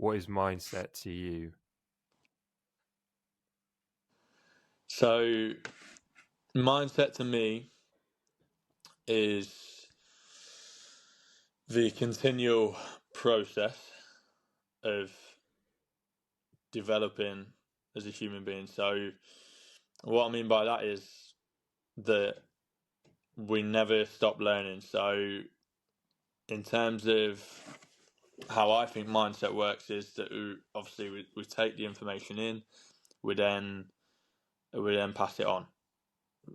what is mindset to you? So mindset to me is the continual process of developing as a human being. So what I mean by that is that we never stop learning. So in terms of how I think mindset works is that we take the information in, we then pass it on.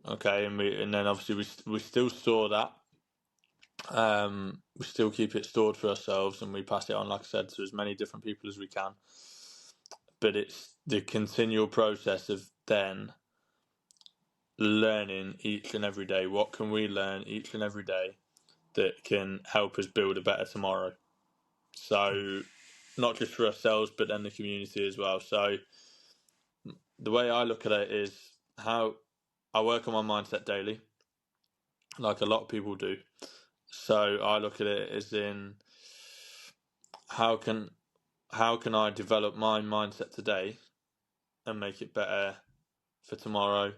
Okay, and then obviously we still store that. We still keep it stored for ourselves, and we pass it on, like I said, to as many different people as we can. But it's the continual process of then learning each and every day. What can we learn each and every day that can help us build a better tomorrow? So not just for ourselves, but then the community as well. So the way I look at it is how I work on my mindset daily, like a lot of people do. So I look at it as in how can I develop my mindset today and make it better for tomorrow,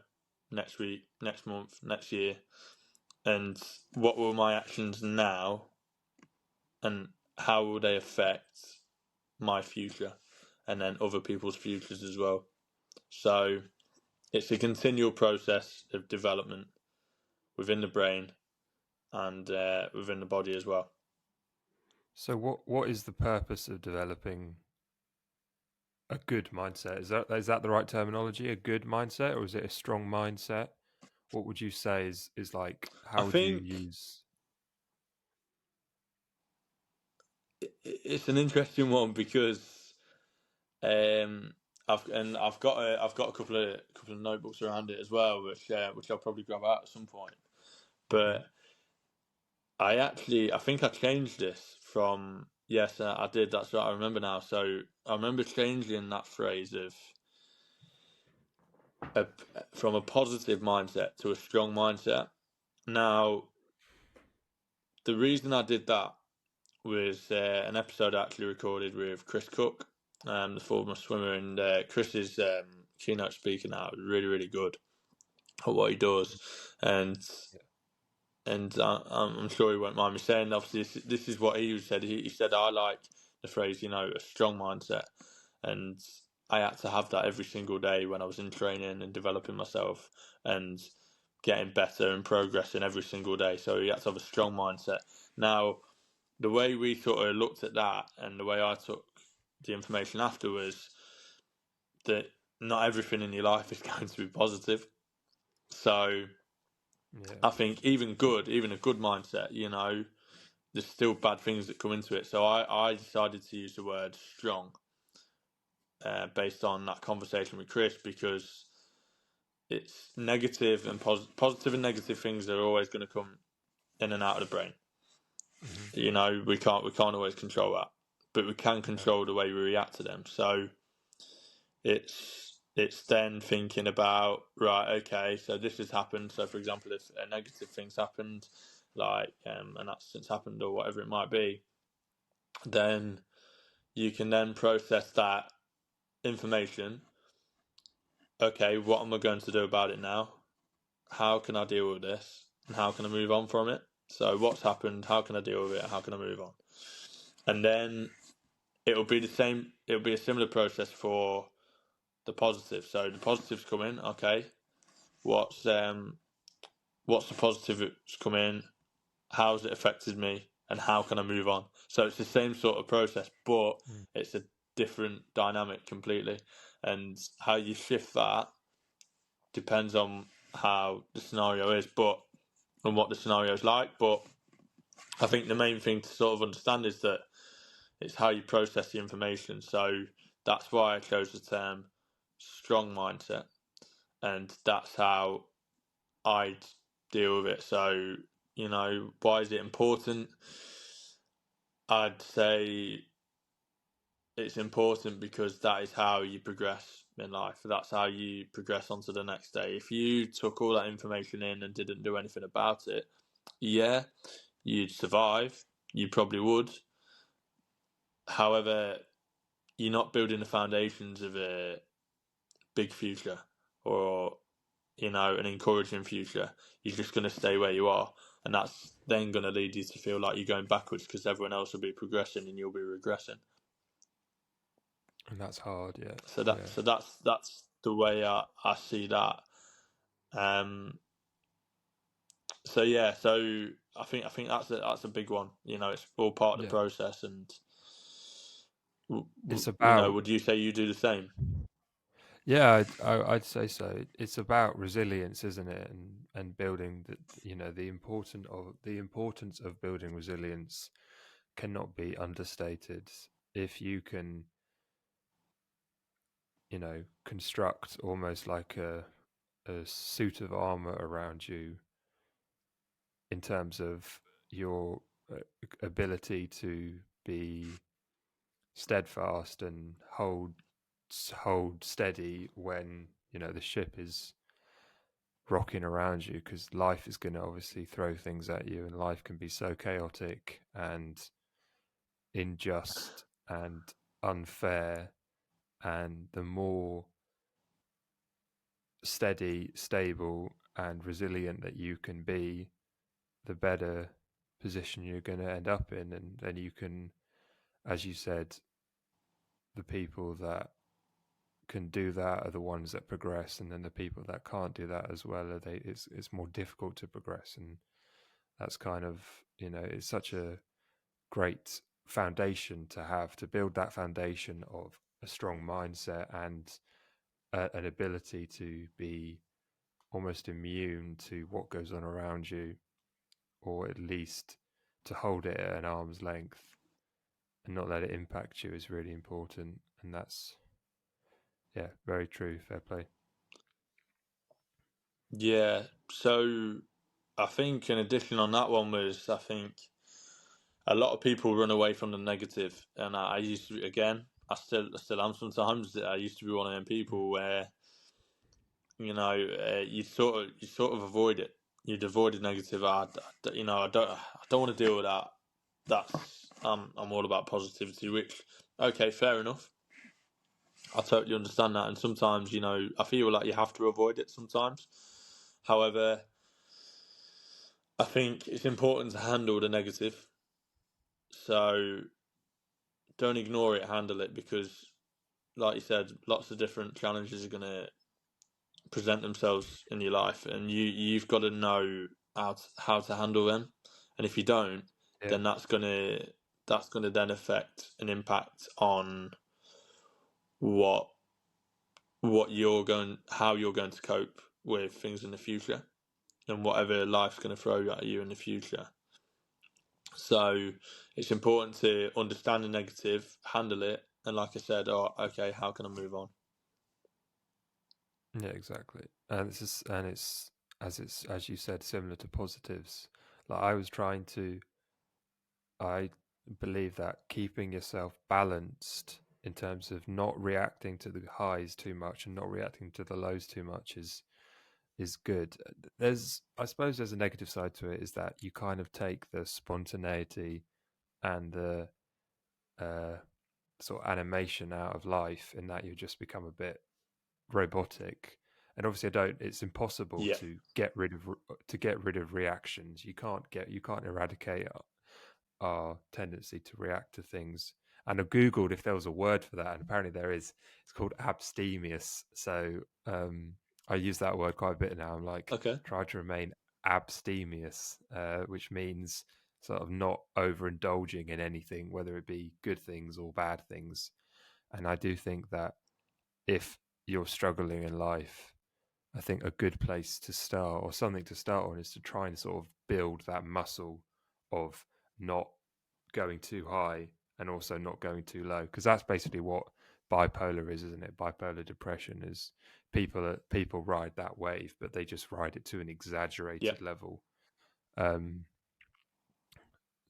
next week, next month, next year, and what will my actions now and how will they affect my future and then other people's futures as well. So it's a continual process of development within the brain and within the body as well. So what is the purpose of developing a good mindset? Is that the right terminology? A good mindset, or is it a strong mindset? What would you say is like? I How would you think use? it's an interesting one because I've got a couple of notebooks around it as well, which I'll probably grab out at some point. But I think I changed this from yes, I did. That's what I remember now. So I remember changing that phrase of from a positive mindset to a strong mindset. Now, the reason I did that was an episode I actually recorded with Chris Cook, the former swimmer, and Chris is keynote speaker now. Really, really good at what he does, and I'm sure he won't mind me saying. Obviously, this is what he said. He said I like the phrase, a strong mindset, and I had to have that every single day when I was in training and developing myself and getting better and progressing every single day. So you had to have a strong mindset. Now, the way we sort of looked at that and the way I took the information afterwards, that not everything in your life is going to be positive. So I think even a good mindset, there's still bad things that come into it. So I decided to use the word strong based on that conversation with Chris, because it's negative and positive and negative things are always going to come in and out of the brain. We can't always control that, but we can control the way we react to them. So it's then thinking about, right, okay, so this has happened. So for example, if a negative thing's happened, like an accident's happened or whatever it might be, then you can then process that information. Okay, what am I going to do about it now? How can I deal with this? And how can I move on from it? So what's happened? How can I deal with it? How can I move on? And then it'll be a similar process for the positive. So the positives come in, okay. What's the positive that's come in? How's it affected me? And how can I move on? So it's the same sort of process, but it's a different dynamic completely. And how you shift that depends on how the scenario is, and what the scenario is like. But I think the main thing to sort of understand is that it's how you process the information. So that's why I chose the term strong mindset, and that's how I'd deal with it. So, why is it important? I'd say it's important because that is how you progress in life. That's how you progress onto the next day. If you took all that information in and didn't do anything about it, yeah, you'd survive. You probably would. However, you're not building the foundations of a big future or an encouraging future. You're just going to stay where you are, and that's then going to lead you to feel like you're going backwards because everyone else will be progressing and you'll be regressing. And that's hard, yeah. So that's the way I see that. So I think that's a big one. It's all part of the process, and it's about. Would you say you do the same? Yeah, I'd say so. It's about resilience, isn't it? And building the importance of building resilience cannot be understated. If you can, construct almost like a suit of armor around you in terms of your ability to be steadfast and hold steady when the ship is rocking around you, because life is going to obviously throw things at you, and life can be so chaotic and unjust and unfair. And the more steady, stable, and resilient that you can be, the better position you're going to end up in. And then you can, as you said, the people that can do that are the ones that progress, and then the people that can't do that as well it's more difficult to progress. And that's kind of, it's such a great foundation to have, to build that foundation of a strong mindset and an ability to be almost immune to what goes on around you, or at least to hold it at an arm's length and not let it impact you, is really important. And that's, yeah, very true. Fair play. Yeah. So I think in addition on that one was, I think a lot of people run away from the negative, and I used to, again, I still am sometimes. I used to be one of them people where you sort of avoid it. You'd avoid the negative. I don't want to deal with that. That's I'm all about positivity. Which, okay, fair enough. I totally understand that, and sometimes I feel like you have to avoid it sometimes. However, I think it's important to handle the negative. So don't ignore it, handle it, because, like you said, lots of different challenges are going to present themselves in your life, and you've got to know how to handle them. And if you don't, then that's gonna then affect and impact on how you're going to cope with things in the future, and whatever life's going to throw at you in the future. So it's important to understand the negative, handle it, and, like I said, okay, how can I move on? Yeah, exactly. And it's as you said, similar to positives. Like I believe that keeping yourself balanced in terms of not reacting to the highs too much and not reacting to the lows too much is good. I suppose there's a negative side to it, is that you kind of take the spontaneity and the sort of animation out of life, in that you just become a bit robotic. And obviously it's impossible to get rid of reactions. You can't eradicate our tendency to react to things. And I googled if there was a word for that, and apparently there is. It's called abstemious. So I use that word quite a bit now. I'm like, try to remain abstemious, which means sort of not overindulging in anything, whether it be good things or bad things. And I do think that if you're struggling in life, I think a good place to start, or something to start on, is to try and sort of build that muscle of not going too high and also not going too low, because that's basically what bipolar is, isn't it? Bipolar depression is people ride that wave, but they just ride it to an exaggerated level.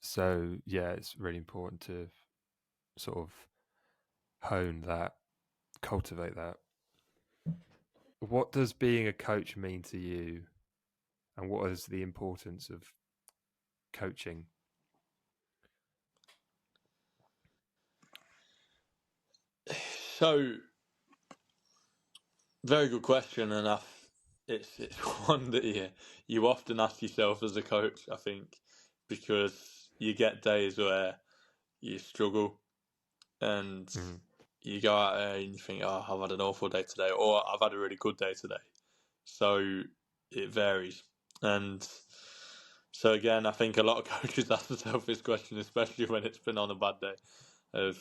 So yeah, it's really important to sort of hone that, cultivate that. What does being a coach mean to you, and what is the importance of coaching? So, very good question, and it's one that you often ask yourself as a coach, I think, because you get days where you struggle and you go out there and you think, oh, I've had an awful day today, or I've had a really good day today. So it varies. And so again, I think a lot of coaches ask themselves this question, especially when it's been on a bad day, of,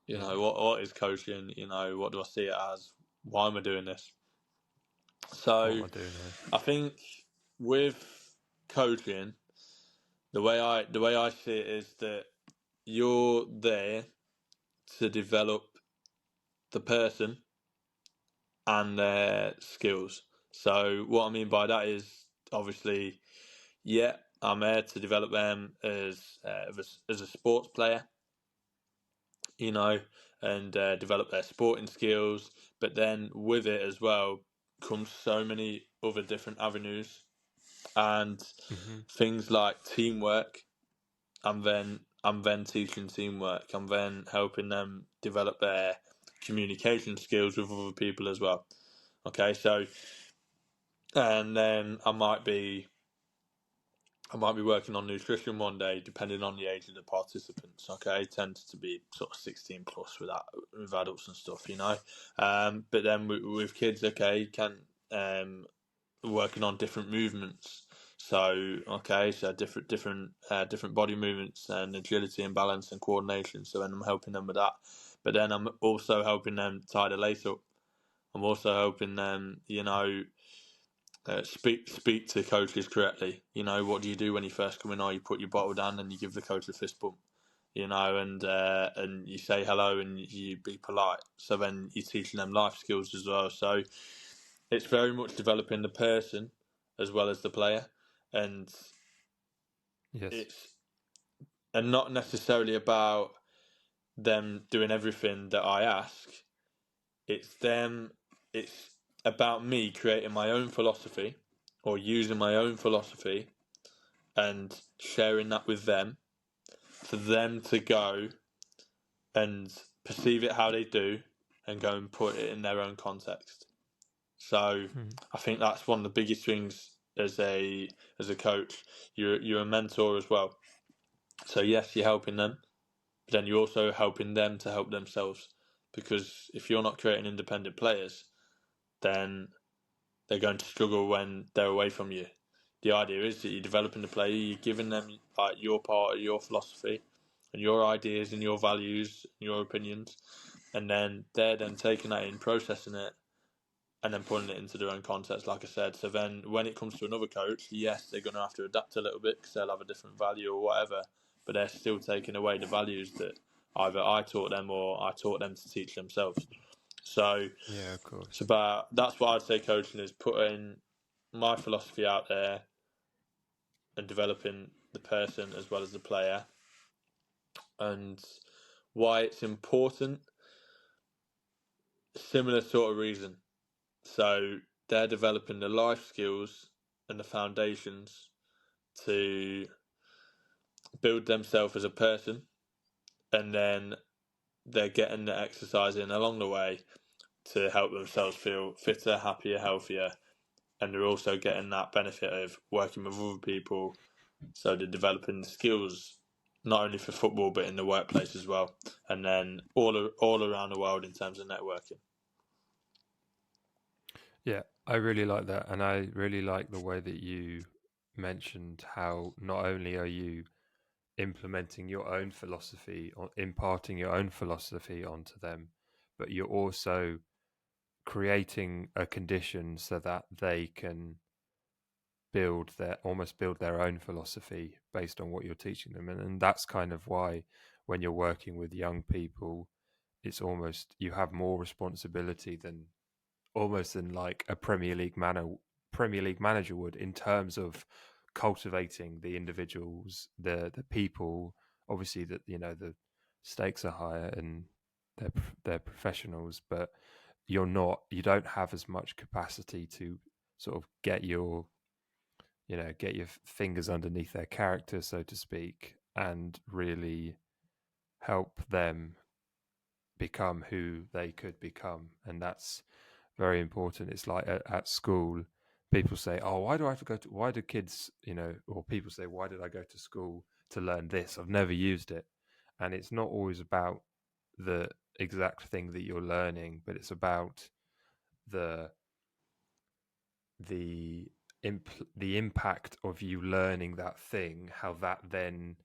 you know, what is coaching? You know, what do I see it as? Why am I doing this? So What am I doing here? I think with coaching, the way I see it is that you're there to develop the person and their skills. So what I mean by that is, obviously, yeah, I'm there to develop them as a sports player, you know, and develop their sporting skills. But then with it as well comes so many other different avenues and things like teamwork. I'm then teaching teamwork. I'm then helping them develop their communication skills with other people as well. Okay, so and then I might be working on nutrition one day, depending on the age of the participants. Okay, it tends to be sort of 16 plus with adults and stuff, you know. But then with kids, okay, can working on different movements. So okay, so different body movements and agility and balance and coordination. So then I'm helping them with that. But then I'm also helping them tie the lace up. I'm also helping them, you know, speak to coaches correctly. You know, what do you do when you first come in? Oh, you put your bottle down and you give the coach a fist bump. You know, and you say hello and you be polite. So then you're teaching them life skills as well. So it's very much developing the person as well as the player, and Yes. it's and not necessarily about them doing everything that I ask. It's them. It's about me creating my own philosophy or using my own philosophy and sharing that with them for them to go and perceive it how they do and go and put it in their own context. So I think that's one of the biggest things as a coach. You're a mentor as well. So yes, you're helping them, but then you're also helping them to help themselves. Because if you're not creating independent players, then they're going to struggle when they're away from you. The idea is that you're developing the player, you're giving them like your part of your philosophy and your ideas and your values and your opinions, and then they're then taking that in, processing it, and then putting it into their own context, like I said. So then when it comes to another coach, yes, they're going to have to adapt a little bit because they'll have a different value or whatever, but they're still taking away the values that either I taught them or I taught them to teach themselves. So Yeah, of course. it's about, that's what I'd say coaching is, putting my philosophy out there and developing the person as well as the player. And why it's important, similar sort of reason. So they're developing the life skills and the foundations to build themselves as a person, and then they're getting the exercise in along the way to help themselves feel fitter, happier, healthier, and they're also getting that benefit of working with other people. So they're developing skills not only for football but in the workplace as well, and then all around the world in terms of networking. Yeah, I really like that. And I really like the way that you mentioned how not only are you implementing your own philosophy or imparting your own philosophy onto them, but you're also creating a condition so that they can build their own philosophy based on what you're teaching them. And that's kind of why when you're working with young people, it's almost you have more responsibility than like a Premier League manager would, in terms of cultivating the individuals, the people. Obviously, that the stakes are higher and they're professionals, but you don't have as much capacity to sort of get your fingers underneath their character, so to speak, and really help them become who they could become, and that's very important. It's like at school, people say, "Oh, why do I have to go to?" Why do kids, or people say, "Why did I go to school to learn this? I've never used it," and it's not always about the exact thing that you're learning, but it's about the the the impact of you learning that thing, how that then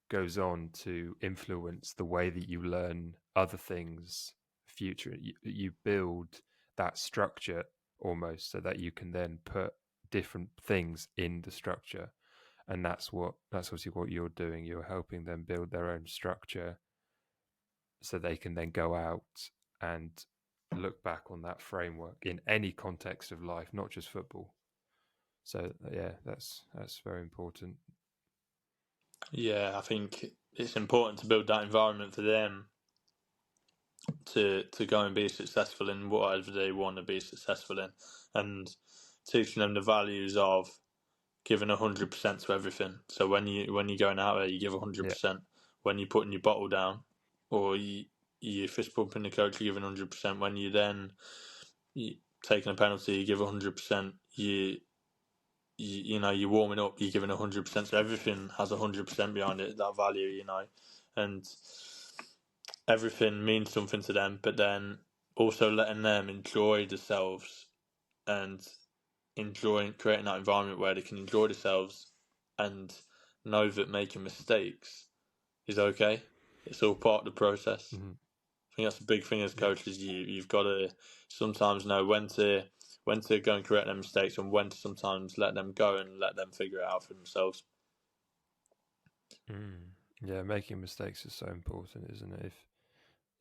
goes on to influence the way that you learn other things future. You build that structure almost so that you can then put different things in the structure, and that's obviously what you're doing. You're helping them build their own structure so they can then go out and look back on that framework in any context of life, not just football. So yeah, that's very important. Yeah, I think it's important to build that environment for them to go and be successful in whatever they want to be successful in, and teaching them the values of giving 100% to everything. So when you're going out there, you give 100%. When you're putting your bottle down, or you fist pumping the coach, you give 100%. When you taking a penalty, you give 100%. You're warming up, you're giving 100%. So everything has 100% behind it. That value, and everything means something to them. But then also letting them enjoy themselves and creating that environment where they can enjoy themselves and know that making mistakes is okay. It's all part of the process. Mm-hmm. I think that's a big thing as coaches. You've got to sometimes know when to go and correct their mistakes, and when to sometimes let them go and let them figure it out for themselves. Yeah, making mistakes is so important, isn't it?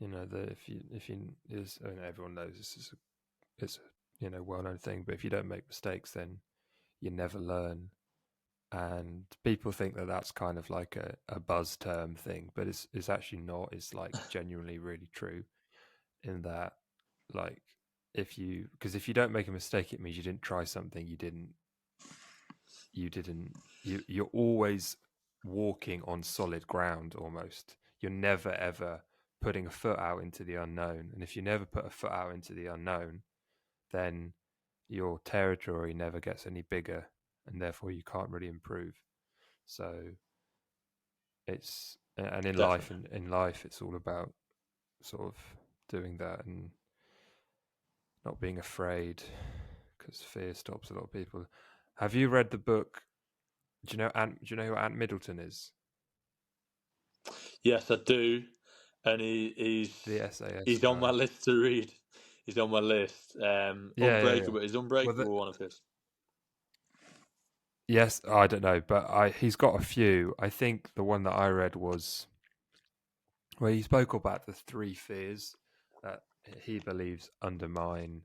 If you is, I mean, everyone knows it's a well-known thing, but if you don't make mistakes, then you never learn. And people think that that's kind of like a buzz term thing, but it's actually not. It's like genuinely really true in that, like, because if you don't make a mistake, it means you didn't try something, you're always walking on solid ground almost. You're never ever putting a foot out into the unknown, and if you never put a foot out into the unknown, then your territory never gets any bigger, and therefore you can't really improve. So and in life, Definitely. it's all about sort of doing that and not being afraid, because fear stops a lot of people. Have you read the book? Do you know who Ant Middleton is? Yes, I do, and The SAS he's on my guy. list to read. He's on my list. Yeah. Unbreakable is Well, Unbreakable one of his. yes, I don't know, but he's got a few. I think the one that I read was where he spoke about the three fears that he believes undermine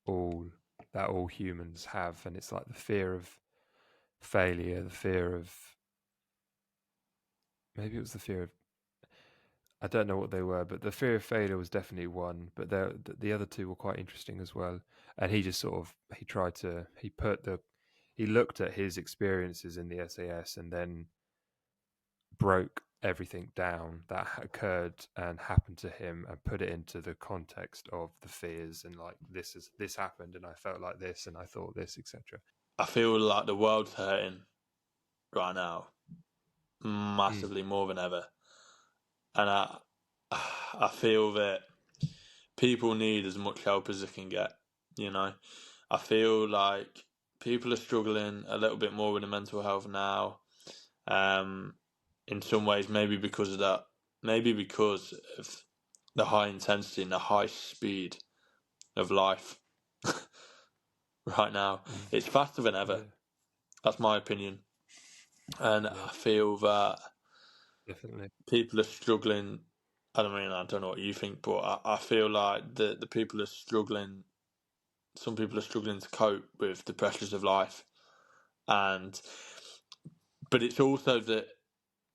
all all humans have, and it's like the fear of failure, the fear of, maybe it was the fear of, I don't know what they were, but the fear of failure was definitely one. But the other two were quite interesting as well. And he just sort of he looked at his experiences in the SAS and then broke everything down that occurred and happened to him and put it into the context of the fears, and like, this happened and I felt like this and I thought this, etc. I feel like the world's hurting right now, Mm. massively more than ever, and I feel that people need as much help as they can get. You know, I feel like people are struggling a little bit more with the mental health now. In some ways, maybe because of that, maybe because of the high intensity and the high speed of life right now. Mm. It's faster than ever. Yeah, That's my opinion, and yeah, I feel that definitely. people are struggling. I don't know what you think, but I feel like the people are struggling. Some people are struggling to cope with the pressures of life, and but it's also that,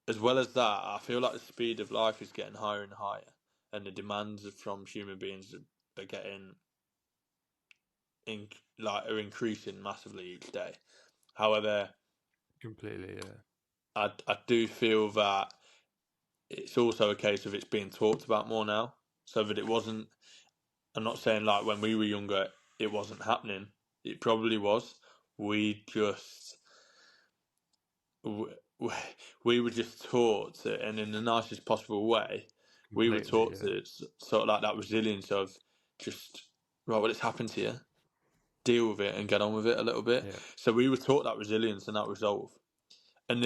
as well as that, I feel like the speed of life is getting higher and higher, and the demands from human beings are getting are increasing massively each day. However, Completely, yeah. I do feel that it's also a case of it's being talked about more now. so that it wasn't. I'm not saying like when we were younger it wasn't happening. It probably was. We just we were just taught to, and in the nicest possible way, we were Completely, taught yeah. to sort of like that resilience of just right, well, it's happened to you, deal with it and get on with it a little bit. Yeah. So we were taught that resilience and that resolve, and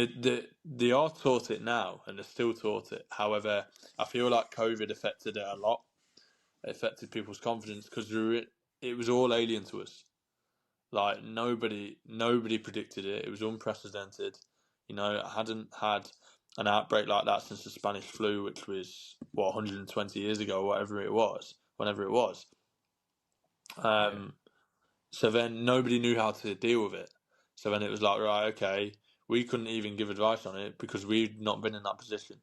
they are taught it now, and they're still taught it. However, I feel like COVID affected it a lot. It affected people's confidence because it was all alien to us. Like nobody predicted it. It was unprecedented. You know, I hadn't had an outbreak like that since the Spanish flu, which was 120 years ago, or whatever it was, whenever it was. Yeah. So then nobody knew how to deal with it. So then it was like, right, okay, we couldn't even give advice on it because we'd not been in that position,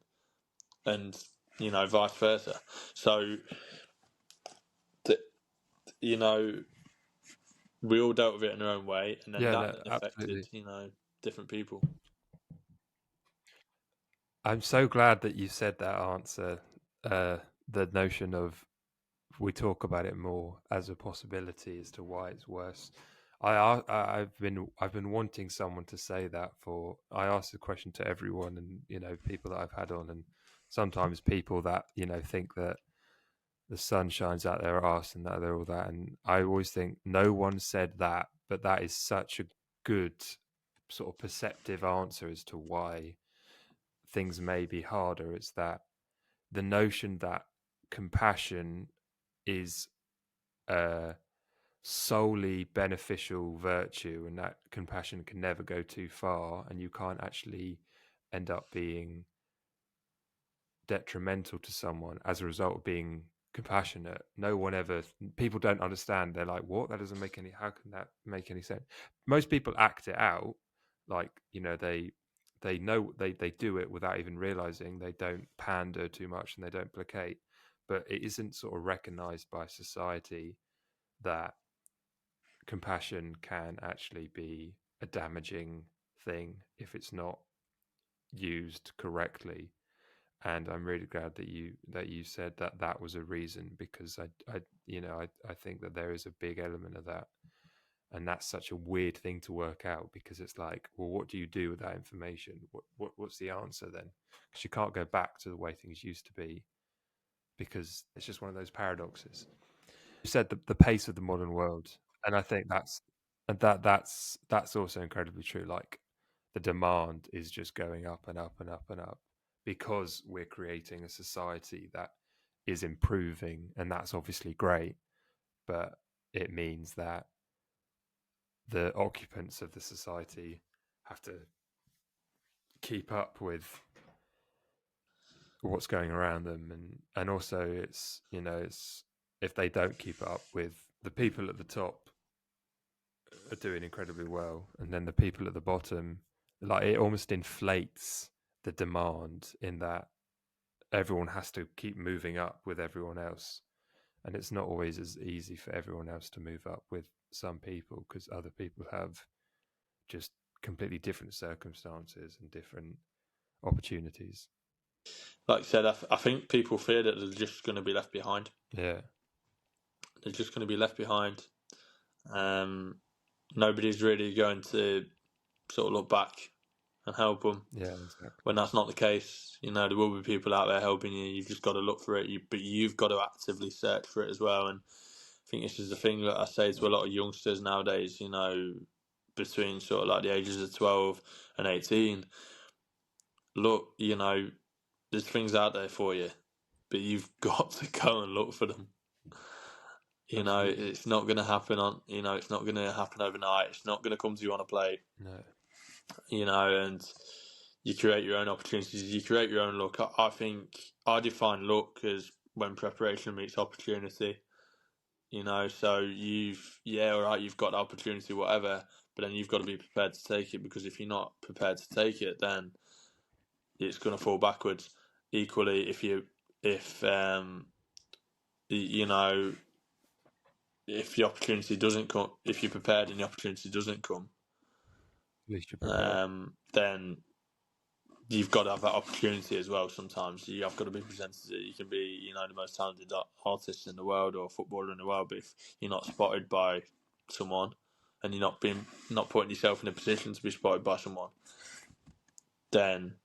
and you know, vice versa. So, you know, we all dealt with it in our own way, and then Yeah, that no, then affected, absolutely. you know, different people. I'm so glad that you said that answer. The notion of we talk about it more as a possibility as to why it's worse. I've been wanting someone to say that for. I asked the question to everyone, and you know, people that I've had on, and sometimes people that you know think that the sun shines out their arse and that they're all that. And I always think no one said that, but that is such a good sort of perceptive answer as to why things may be harder. It's that the notion that compassion is a solely beneficial virtue and that compassion can never go too far and you can't actually end up being detrimental to someone as a result of being compassionate. No one ever, people don't understand. They're like, what? That doesn't make any, how can that make any sense? Most people act it out. Like, you know, they know they do it without even realizing. They don't pander too much and they don't placate, but it isn't sort of recognized by society that compassion can actually be a damaging thing if it's not used correctly. And I'm really glad that you said that that was a reason, because I think that there is a big element of that, and that's such a weird thing to work out, because it's like, well, what do you do with that information? What's the answer then? Because you can't go back to the way things used to be, because it's just one of those paradoxes. You said the pace of the modern world, and I think that's also incredibly true. Like the demand is just going up and up and up and up because we're creating a society that is improving, and that's obviously great, but it means that the occupants of the society have to keep up with what's going around them, and also it's, you know, it's, if they don't keep up with, the people at the top are doing incredibly well, and then the people at the bottom, like, it almost inflates the demand in that everyone has to keep moving up with everyone else, and it's not always as easy for everyone else to move up with some people, because other people have just completely different circumstances and different opportunities. Like I said, I think people fear that they're just going to be left behind. Yeah. They're just going to be left behind. Nobody's really going to sort of look back and help them. Yeah, exactly. When that's not the case, you know, there will be people out there helping you. You've just got to look for it, but you've got to actively search for it as well. And I think this is the thing that I say to a lot of youngsters nowadays, you know, between sort of like the ages of 12 and 18. Look, you know, there's things out there for you, but you've got to go and look for them. You know, Absolutely. it's not going to happen it's not going to happen overnight. It's not going to come to you on a plate. No. You know, and you create your own opportunities. You create your own luck. I think I define luck as when preparation meets opportunity. You know, so all right, you've got the opportunity, whatever, but then you've got to be prepared to take it, because if you're not prepared to take it, then it's going to fall backwards. Equally, if you know, if the opportunity doesn't come, if you're prepared and the opportunity doesn't come, At least you're prepared. then you've got to have that opportunity as well. Sometimes you have got to be presented. You can be, the most talented artist in the world or footballer in the world, but if you're not spotted by someone, and you're not putting yourself in a position to be spotted by someone, then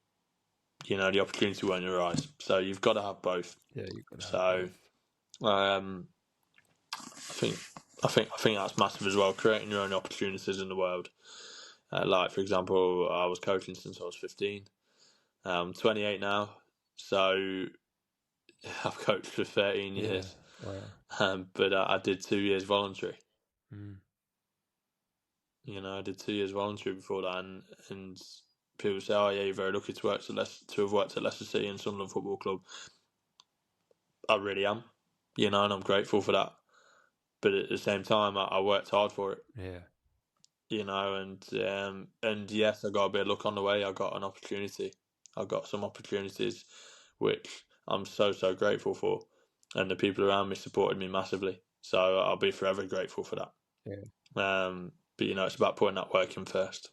the opportunity won't arise. So you've got to have both. Yeah, you've got to have So both. I think that's massive as well. Creating your own opportunities in the world. Like for example, I was coaching since I was 15. I'm 28 now, so I've coached for 13 years. Wow. But I did 2 years voluntary. Mm. I did 2 years voluntary before that, and people say, "Oh yeah, you're very lucky to have worked at Leicester City and Sunderland Football Club." I really am, and I'm grateful for that. But at the same time, I worked hard for it. Yeah. And yes, I got a bit of luck on the way. I got an opportunity. I got some opportunities, which I'm so grateful for, and the people around me supported me massively. So I'll be forever grateful for that. Yeah. But it's about putting that work in first.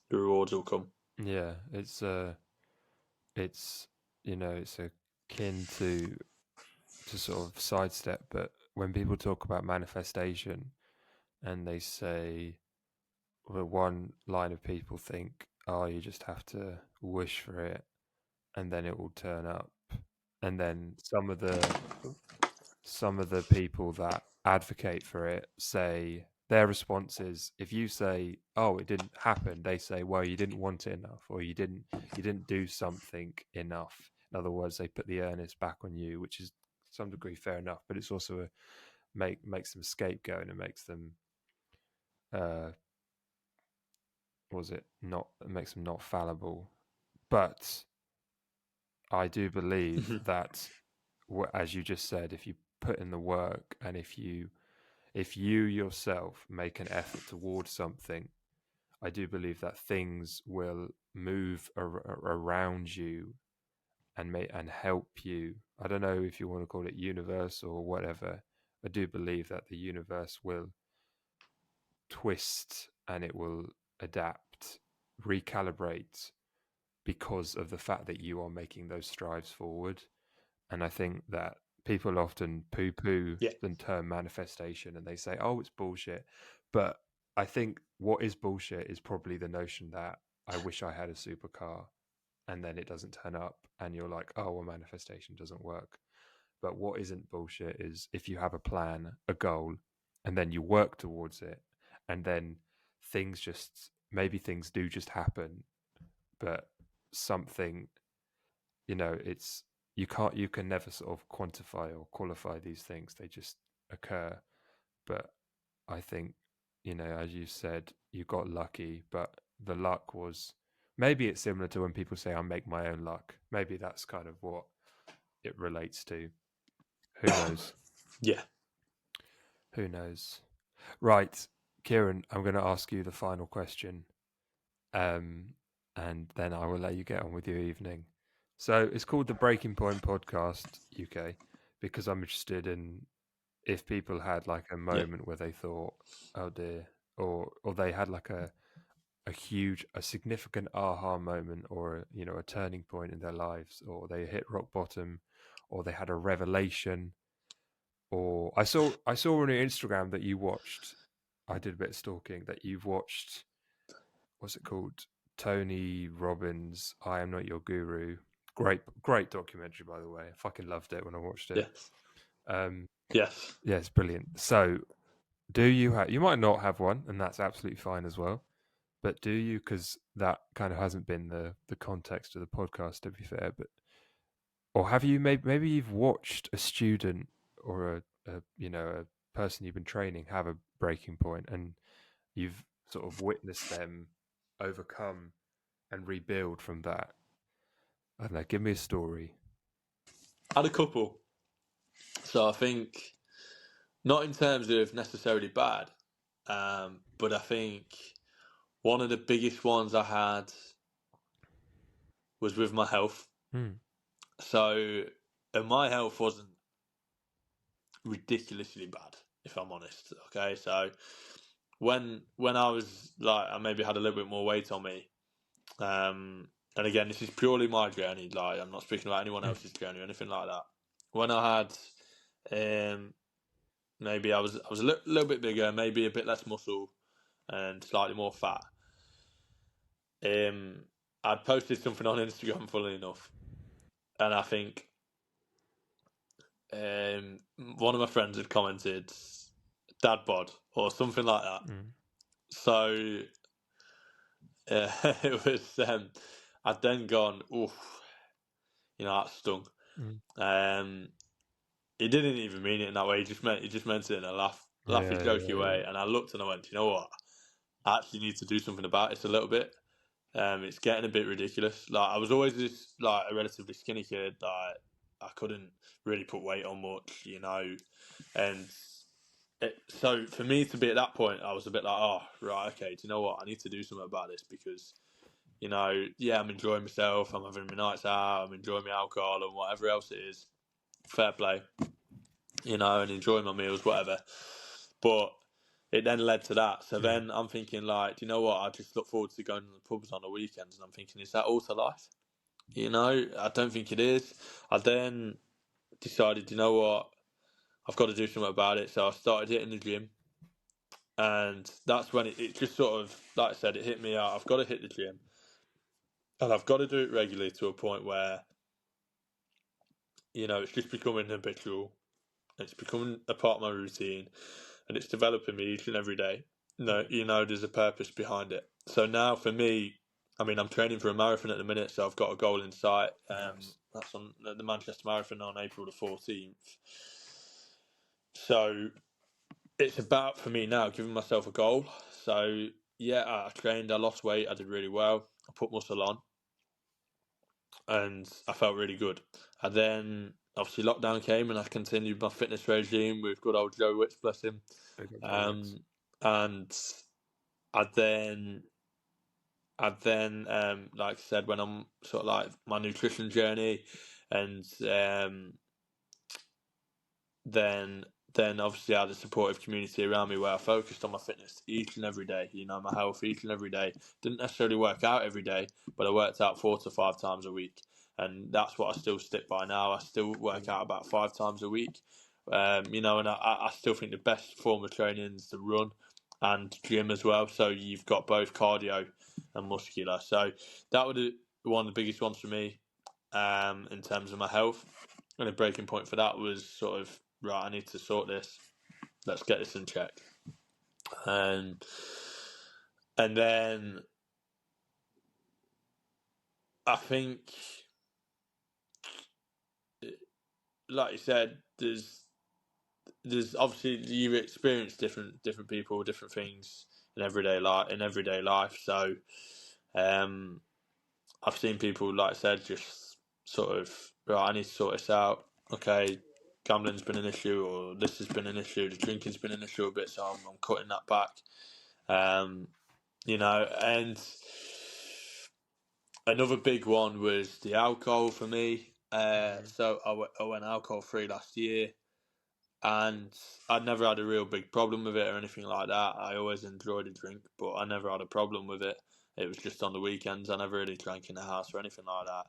The rewards will come. Yeah, it's it's akin to sort of sidestep, but when people talk about manifestation and they say, well, one line of people think, oh, you just have to wish for it and then it will turn up. And then some of the people that advocate for it say their response is, if you say, oh, it didn't happen, they say, well, you didn't want it enough, or you didn't do something enough. In other words, they put the onus back on you, which is to some degree fair enough, but it's also makes them a scapegoat, and it makes them it makes them not fallible. But I do believe that, as you just said, if you put in the work and if you yourself make an effort towards something, I do believe that things will move around you and help you. I don't know if you want to call it universe or whatever. I do believe that the universe will twist and it will adapt, recalibrate, because of the fact that you are making those strives forward. And I think that people often poo-poo the term manifestation and they say, oh, it's bullshit. But I think what is bullshit is probably the notion that I wish I had a supercar and then it doesn't turn up and you're like, oh, well, manifestation doesn't work. But what isn't bullshit is if you have a plan, a goal, and then you work towards it, and then maybe things do just happen, but something, it's, you can never sort of quantify or qualify these things. They just occur. But I think, as you said, you got lucky, but the luck was, maybe it's similar to when people say I make my own luck. Maybe that's kind of what it relates to. Who knows? Yeah. Who knows? Right, Kieran, I'm going to ask you the final question. And then I will let you get on with your evening. So it's called the Breaking Point Podcast UK because I'm interested in if people had like a moment where they thought, oh dear, or they had like a significant aha moment, or a turning point in their lives, or they hit rock bottom, or they had a revelation. Or I saw on your Instagram that you watched, I did a bit of stalking, that you've watched, what's it called? Tony Robbins, I Am Not Your Guru. Great documentary, by the way. I fucking loved it when I watched it. Yes. Yeah, it's brilliant. So, do you have? You might not have one, and that's absolutely fine as well. But do you? Because that kind of hasn't been the context of the podcast, to be fair. But or have you? Maybe you've watched a student or a person you've been training have a breaking point, and you've sort of witnessed them overcome and rebuild from that. I don't know. Give me a story. I had a couple. So I think not in terms of necessarily bad, but I think one of the biggest ones I had was with my health. So my health wasn't ridiculously bad, if I'm honest. Okay, so when I was like, I maybe had a little bit more weight on me. and again, this is purely my journey. Like, I'm not speaking about anyone else's journey or anything like that. When I had, maybe I was a little bit bigger, maybe a bit less muscle, and slightly more fat. I'd posted something on Instagram, funnily enough, and I think one of my friends had commented "dad bod" or something like that. So it was. I'd then gone, oof, that stung. He didn't even mean it in that way. He just meant it in a laughy, jokey way. And I looked and I went, you know what? I actually need to do something about this a little bit. It's getting a bit ridiculous. Like, I was always this a relatively skinny kid. Like, I couldn't really put weight on much, and so for me to be at that point, I was a bit like, oh, right, okay. Do you know what? I need to do something about this because, I'm enjoying myself. I'm having my nights out. I'm enjoying my alcohol and whatever else it is. Fair play, and enjoying my meals, whatever. But it then led to that. So then I'm thinking, like, do you know what? I just look forward to going to the pubs on the weekends, and I'm thinking, is that all to life? I don't think it is. I then decided, you know what? I've got to do something about it. So I started hitting the gym. And that's when it just sort of, like I said, it hit me out. I've got to hit the gym. And I've got to do it regularly to a point where, it's just becoming habitual. It's becoming a part of my routine. And it's developing me each and every day. There's a purpose behind it. So now for me, I'm training for a marathon at the minute, so I've got a goal in sight. Nice. That's on the Manchester Marathon on April the 14th. So it's about, for me now, giving myself a goal. So, I trained, I lost weight, I did really well. I put muscle on, and I felt really good. And then, obviously, lockdown came, and I continued my fitness regime with good old Joe Wicks, bless him. And I'd then, like I said, when I'm sort of like my nutrition journey, and then obviously I had a supportive community around me where I focused on my fitness each and every day, my health each and every day. Didn't necessarily work out every day, but I worked out 4 to 5 times a week. And that's what I still stick by now. I still work out about 5 times a week. And I still think the best form of training is to run and gym as well. So you've got both cardio and muscular. So that would be one of the biggest ones for me in terms of my health. And a breaking point for that was sort of, right, I need to sort this. Let's get this in check. And then I think, like you said, there's obviously you experience different people, different things in everyday life. So I've seen people, like I said, just sort of, right, I need to sort this out. Okay, gambling's been an issue, or this has been an issue, the drinking's been an issue a bit, so I'm cutting that back. And another big one was the alcohol for me. So I went alcohol free last year, and I'd never had a real big problem with it or anything like that. I always enjoyed a drink, but I never had a problem with it. It was just on the weekends. I never really drank in the house or anything like that.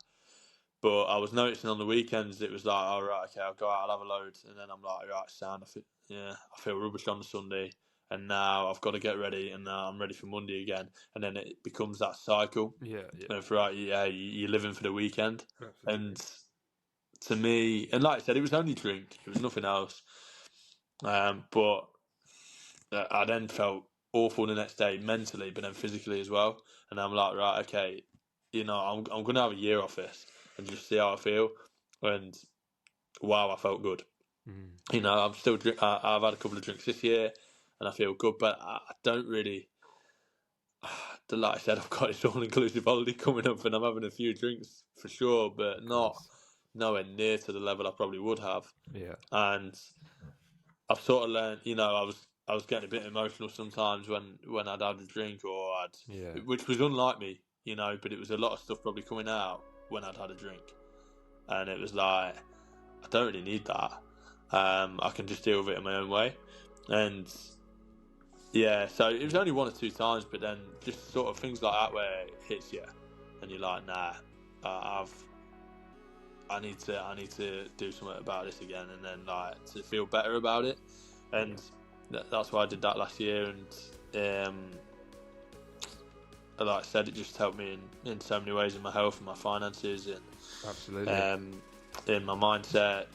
But I was noticing on the weekends, it was like, all right, okay, I'll go out, I'll have a load. And then I'm like, right, sound, I feel rubbish on the Sunday. And now I've got to get ready, and now I'm ready for Monday again. And then it becomes that cycle. Yeah. Of, right, you're living for the weekend. Absolutely. And to me, and like I said, it was only drink. It was nothing else. But I then felt awful the next day mentally, but then physically as well. And I'm like, right, okay, I'm going to have a year off this and just see how I feel. And wow, I felt good. I'm still I've had a couple of drinks this year, and I feel good. But I don't really. Like I said, I've got this all-inclusive holiday coming up, and I'm having a few drinks for sure, but not nowhere near to the level I probably would have. Yeah. And I've sort of learned, I was getting a bit emotional sometimes when I'd had a drink which was unlike me, but it was a lot of stuff probably coming out when I'd had a drink, and it was like, I don't really need that. I can just deal with it in my own way, and so it was only 1 or 2 times, but then just sort of things like that where it hits you, and you're like, nah, I need to do something about this again, and then like to feel better about it, and that's why I did that last year, and like I said, it just helped me in so many ways, in my health and my finances, and Absolutely. in my mindset,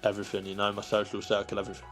everything, my social circle, everything.